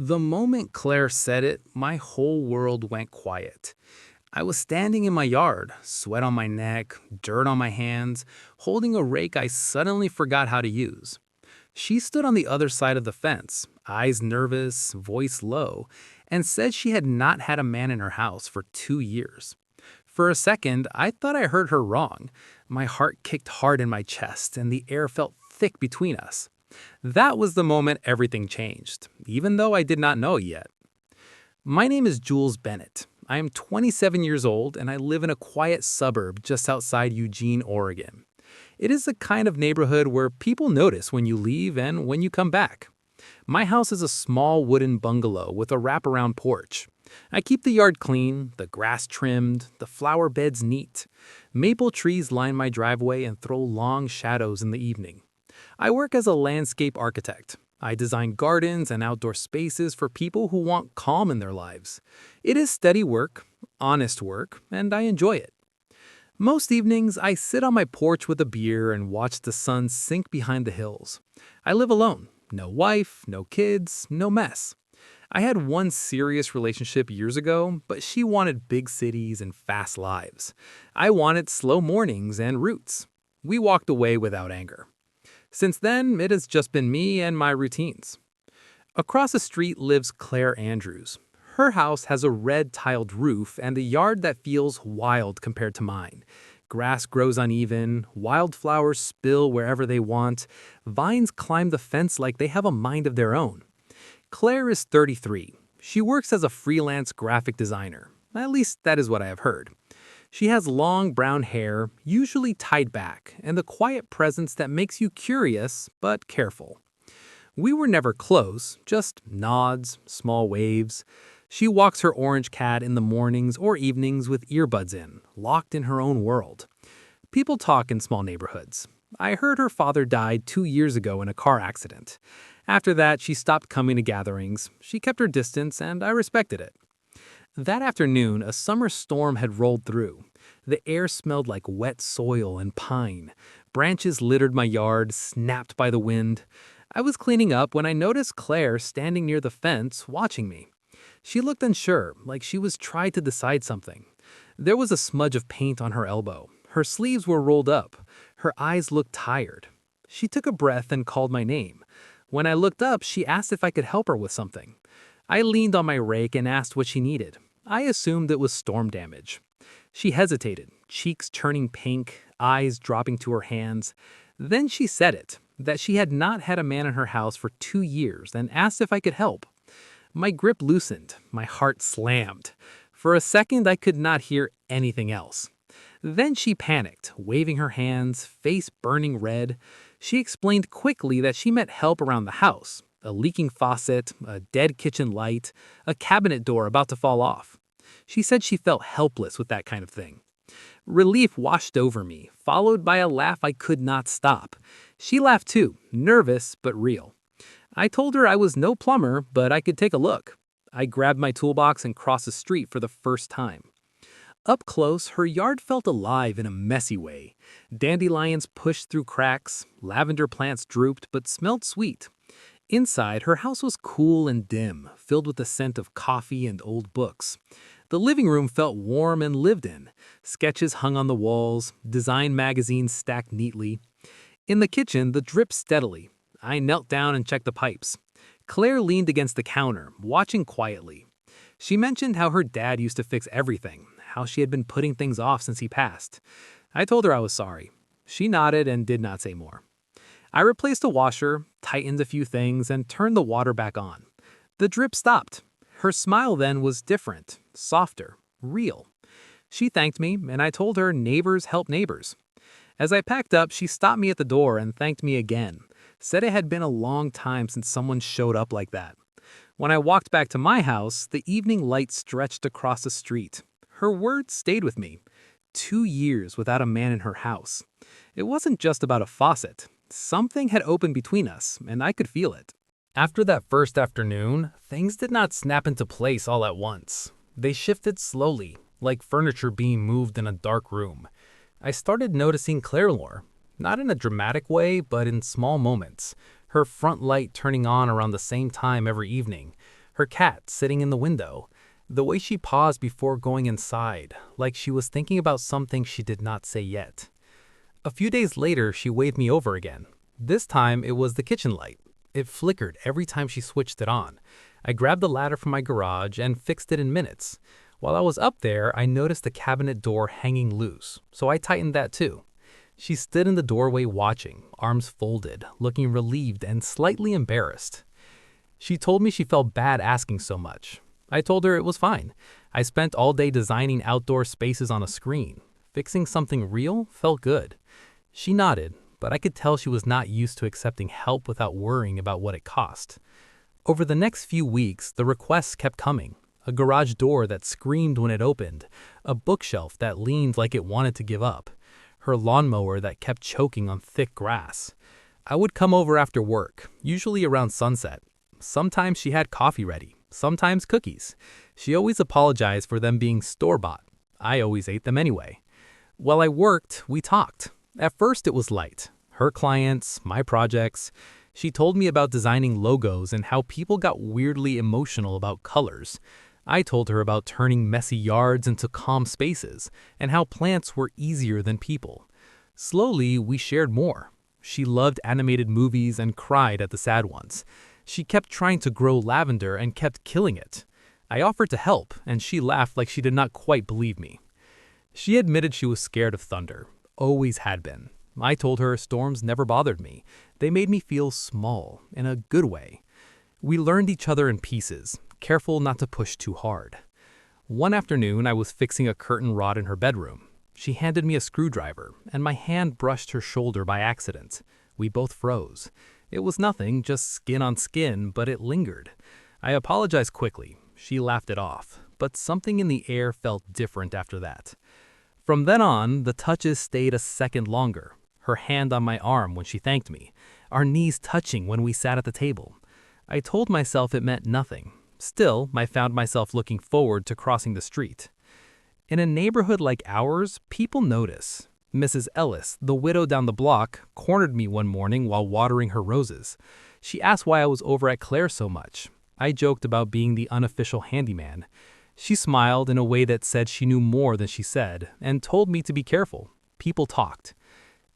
The moment Claire said it, my whole world went quiet. I was standing in my yard, sweat on my neck, dirt on my hands, holding a rake I suddenly forgot how to use. She stood on the other side of the fence, eyes nervous, voice low, and said she had not had a man in her house for 2 years. For a second, I thought I heard her wrong. My heart kicked hard in my chest, and the air felt thick between us. That was the moment everything changed, even though I did not know it yet. My name is Jules Bennett. I am 27 years old and I live in a quiet suburb just outside Eugene, Oregon. It is the kind of neighborhood where people notice when you leave and when you come back. My house is a small wooden bungalow with a wraparound porch. I keep the yard clean, the grass trimmed, the flower beds neat. Maple trees line my driveway and throw long shadows in the evening. I work as a landscape architect. I design gardens and outdoor spaces for people who want calm in their lives. It is steady work, honest work, and I enjoy it. Most evenings, I sit on my porch with a beer and watch the sun sink behind the hills. I live alone. No wife, no kids, no mess. I had one serious relationship years ago, but she wanted big cities and fast lives. I wanted slow mornings and roots. We walked away without anger. Since then, it has just been me and my routines. Across the street lives Claire Andrews. Her house has a red tiled roof and a yard that feels wild compared to mine. Grass grows uneven, wildflowers spill wherever they want, vines climb the fence like they have a mind of their own. Claire is 33. She works as a freelance graphic designer. At least that is what I have heard. She has long brown hair, usually tied back, and the quiet presence that makes you curious but careful. We were never close, just nods, small waves. She walks her orange cat in the mornings or evenings with earbuds in, locked in her own world. People talk in small neighborhoods. I heard her father died 2 years ago in a car accident. After that, she stopped coming to gatherings. She kept her distance, and I respected it. That afternoon, a summer storm had rolled through. The air smelled like wet soil and pine. Branches littered my yard, snapped by the wind. I was cleaning up when I noticed Claire standing near the fence, watching me. She looked unsure, like she was trying to decide something. There was a smudge of paint on her elbow. Her sleeves were rolled up. Her eyes looked tired. She took a breath and called my name. When I looked up, she asked if I could help her with something. I leaned on my rake and asked what she needed. I assumed it was storm damage. She hesitated, cheeks turning pink, eyes dropping to her hands. Then she said it, that she had not had a man in her house for 2 years and asked if I could help. My grip loosened, my heart slammed. For a second, I could not hear anything else. Then she panicked, waving her hands, face burning red. She explained quickly that she meant help around the house. A leaking faucet, a dead kitchen light, a cabinet door about to fall off. She said she felt helpless with that kind of thing. Relief washed over me, followed by a laugh I could not stop. She laughed too, nervous but real. I told her I was no plumber, but I could take a look. I grabbed my toolbox and crossed the street for the first time. Up close, her yard felt alive in a messy way. Dandelions pushed through cracks, lavender plants drooped but smelled sweet. Inside, her house was cool and dim, filled with the scent of coffee and old books. The living room felt warm and lived in. Sketches hung on the walls, design magazines stacked neatly. In the kitchen, the drip steadily. I knelt down and checked the pipes. Claire leaned against the counter, watching quietly. She mentioned how her dad used to fix everything, how she had been putting things off since he passed. I told her I was sorry. She nodded and did not say more. I replaced the washer, tightened a few things, and turned the water back on. The drip stopped. Her smile then was different, softer, real. She thanked me, and I told her neighbors help neighbors. As I packed up, she stopped me at the door and thanked me again, said it had been a long time since someone showed up like that. When I walked back to my house, the evening light stretched across the street. Her words stayed with me. 2 years without a man in her house. It wasn't just about a faucet. Something had opened between us, and I could feel it. After that first afternoon, things did not snap into place all at once. They shifted slowly, like furniture being moved in a dark room. I started noticing Claire more, not in a dramatic way, but in small moments. Her front light turning on around the same time every evening. Her cat sitting in the window. The way she paused before going inside, like she was thinking about something she did not say yet. A few days later, she waved me over again. This time, it was the kitchen light. It flickered every time she switched it on. I grabbed the ladder from my garage and fixed it in minutes. While I was up there, I noticed the cabinet door hanging loose, so I tightened that too. She stood in the doorway watching, arms folded, looking relieved and slightly embarrassed. She told me she felt bad asking so much. I told her it was fine. I spent all day designing outdoor spaces on a screen. Fixing something real felt good. She nodded, but I could tell she was not used to accepting help without worrying about what it cost. Over the next few weeks, the requests kept coming. A garage door that screamed when it opened, a bookshelf that leaned like it wanted to give up, her lawnmower that kept choking on thick grass. I would come over after work, usually around sunset. Sometimes she had coffee ready, sometimes cookies. She always apologized for them being store-bought. I always ate them anyway. While I worked, we talked. At first it was light. Her clients, my projects. She told me about designing logos and how people got weirdly emotional about colors. I told her about turning messy yards into calm spaces and how plants were easier than people. Slowly, we shared more. She loved animated movies and cried at the sad ones. She kept trying to grow lavender and kept killing it. I offered to help, and she laughed like she did not quite believe me. She admitted she was scared of thunder, always had been. I told her storms never bothered me. They made me feel small, in a good way. We learned each other in pieces, careful not to push too hard. One afternoon, I was fixing a curtain rod in her bedroom. She handed me a screwdriver, and my hand brushed her shoulder by accident. We both froze. It was nothing, just skin on skin, but it lingered. I apologized quickly. She laughed it off, but something in the air felt different after that. From then on, the touches stayed a second longer. Her hand on my arm when she thanked me, our knees touching when we sat at the table. I told myself it meant nothing. Still, I found myself looking forward to crossing the street. In a neighborhood like ours, people notice. Mrs. Ellis, the widow down the block, cornered me one morning while watering her roses. She asked why I was over at Claire's so much. I joked about being the unofficial handyman. She smiled in a way that said she knew more than she said, and told me to be careful. People talked.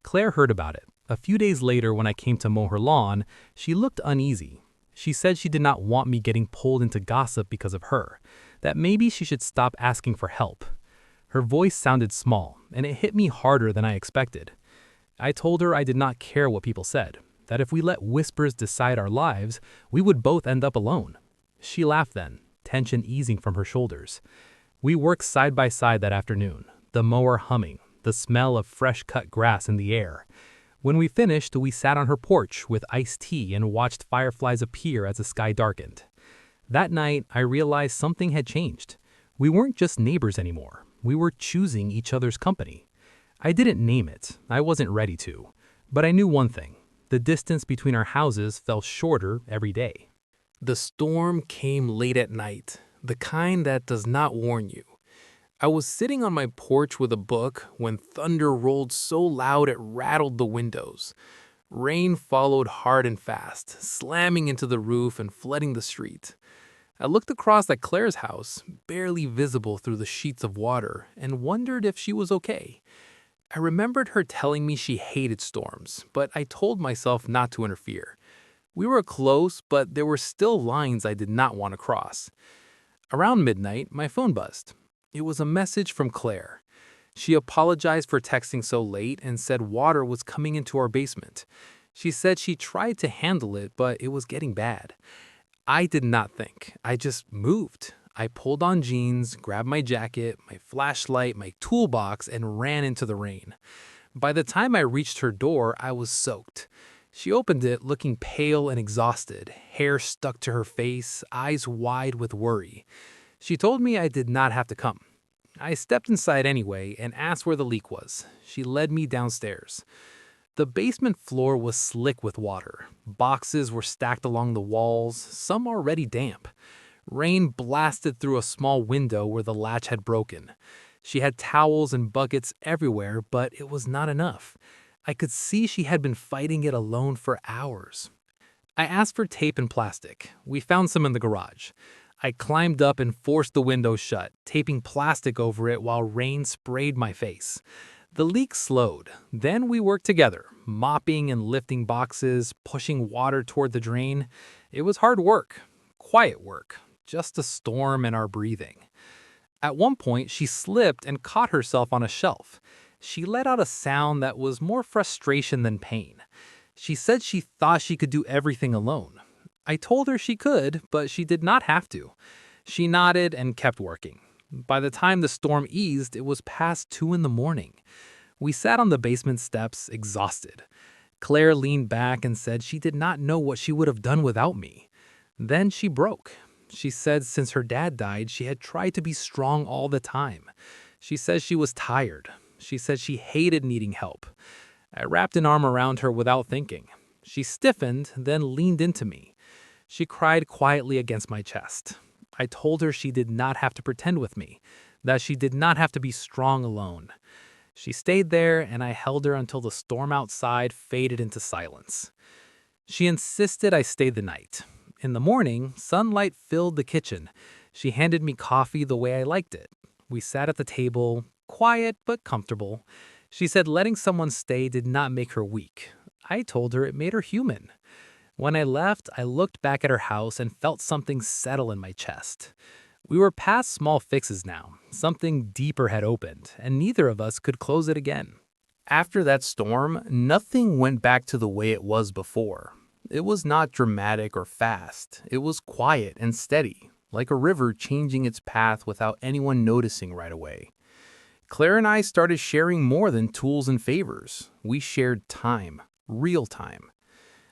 Claire heard about it. A few days later, when I came to mow her lawn, she looked uneasy. She said she did not want me getting pulled into gossip because of her, that maybe she should stop asking for help. Her voice sounded small, and it hit me harder than I expected. I told her I did not care what people said, that if we let whispers decide our lives, we would both end up alone. She laughed then, tension easing from her shoulders. We worked side by side that afternoon, the mower humming, the smell of fresh-cut grass in the air. When we finished, we sat on her porch with iced tea and watched fireflies appear as the sky darkened. That night, I realized something had changed. We weren't just neighbors anymore. We were choosing each other's company. I didn't name it. I wasn't ready to. But I knew one thing. The distance between our houses fell shorter every day. The storm came late at night, the kind that does not warn you. I was sitting on my porch with a book when thunder rolled so loud it rattled the windows. Rain followed hard and fast, slamming into the roof and flooding the street. I looked across at Claire's house, barely visible through the sheets of water, and wondered if she was okay. I remembered her telling me she hated storms, but I told myself not to interfere. We were close, but there were still lines I did not want to cross. Around midnight, my phone buzzed. It was a message from Claire. She apologized for texting so late and said water was coming into our basement. She said she tried to handle it, but it was getting bad. I did not think. I just moved. I pulled on jeans, grabbed my jacket, my flashlight, my toolbox, and ran into the rain. By the time I reached her door, I was soaked. She opened it looking pale and exhausted, hair stuck to her face, eyes wide with worry. She told me I did not have to come. I stepped inside anyway and asked where the leak was. She led me downstairs. The basement floor was slick with water. Boxes were stacked along the walls, some already damp. Rain blasted through a small window where the latch had broken. She had towels and buckets everywhere, but it was not enough. I could see she had been fighting it alone for hours. I asked for tape and plastic. We found some in the garage. I climbed up and forced the window shut, taping plastic over it while rain sprayed my face. The leak slowed. Then we worked together, mopping and lifting boxes, pushing water toward the drain. It was hard work, quiet work, just a storm and our breathing. At one point, she slipped and caught herself on a shelf. She let out a sound that was more frustration than pain. She said she thought she could do everything alone. I told her she could, but she did not have to. She nodded and kept working. By the time the storm eased, it was past 2 in the morning. We sat on the basement steps, exhausted. Claire leaned back and said she did not know what she would have done without me. Then she broke. She said since her dad died, she had tried to be strong all the time. She says she was tired. She said she hated needing help. I wrapped an arm around her without thinking. She stiffened, then leaned into me. She cried quietly against my chest. I told her she did not have to pretend with me, that she did not have to be strong alone. She stayed there, and I held her until the storm outside faded into silence. She insisted I stay the night. In the morning, sunlight filled the kitchen. She handed me coffee the way I liked it. We sat at the table, quiet but comfortable. She said letting someone stay did not make her weak. I told her it made her human. When I left, I looked back at her house and felt something settle in my chest. We were past small fixes now. Something deeper had opened, and neither of us could close it again. After that storm, nothing went back to the way it was before. It was not dramatic or fast. It was quiet and steady, like a river changing its path without anyone noticing right away. Claire and I started sharing more than tools and favors. We shared time, real time.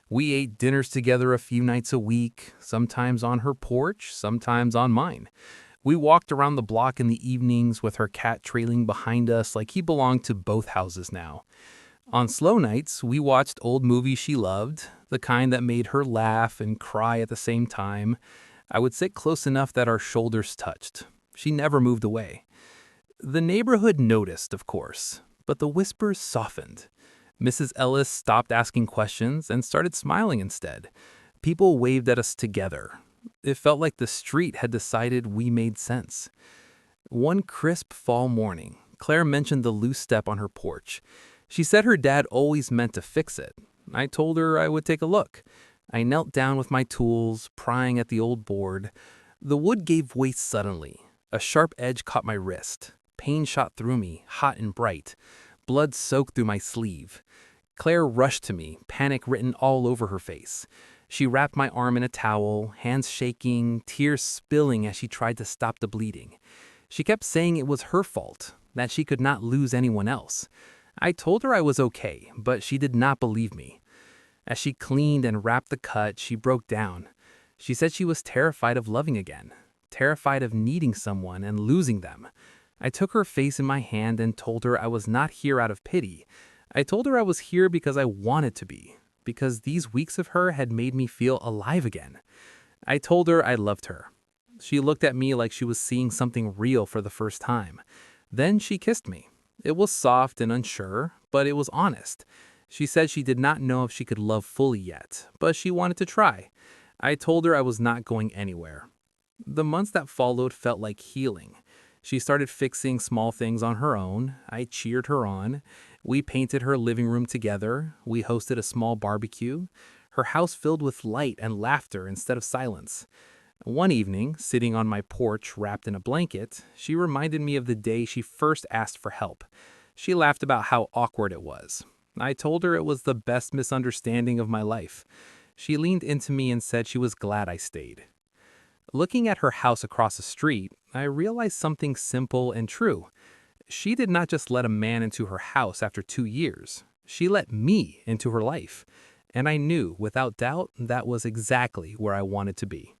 We ate dinners together a few nights a week, sometimes on her porch, sometimes on mine. We walked around the block in the evenings with her cat trailing behind us like he belonged to both houses now. On slow nights, we watched old movies she loved, the kind that made her laugh and cry at the same time. I would sit close enough that our shoulders touched. She never moved away. The neighborhood noticed, of course, but the whispers softened. Mrs. Ellis stopped asking questions and started smiling instead. People waved at us together. It felt like the street had decided we made sense. One crisp fall morning, Claire mentioned the loose step on her porch. She said her dad always meant to fix it. I told her I would take a look. I knelt down with my tools, prying at the old board. The wood gave way suddenly. A sharp edge caught my wrist. Pain shot through me, hot and bright. Blood soaked through my sleeve. Claire rushed to me, panic written all over her face. She wrapped my arm in a towel, hands shaking, tears spilling as she tried to stop the bleeding. She kept saying it was her fault, that she could not lose anyone else. I told her I was okay, but she did not believe me. As she cleaned and wrapped the cut, she broke down. She said she was terrified of loving again, terrified of needing someone and losing them. I took her face in my hand and told her I was not here out of pity. I told her I was here because I wanted to be, because these weeks of her had made me feel alive again. I told her I loved her. She looked at me like she was seeing something real for the first time. Then she kissed me. It was soft and unsure, but it was honest. She said she did not know if she could love fully yet, but she wanted to try. I told her I was not going anywhere. The months that followed felt like healing. She started fixing small things on her own. I cheered her on. We painted her living room together. We hosted a small barbecue. Her house filled with light and laughter instead of silence. One evening, sitting on my porch wrapped in a blanket, she reminded me of the day she first asked for help. She laughed about how awkward it was. I told her it was the best misunderstanding of my life. She leaned into me and said she was glad I stayed. Looking at her house across the street, I realized something simple and true. She did not just let a man into her house after 2 years. She let me into her life. And I knew, without doubt, that was exactly where I wanted to be.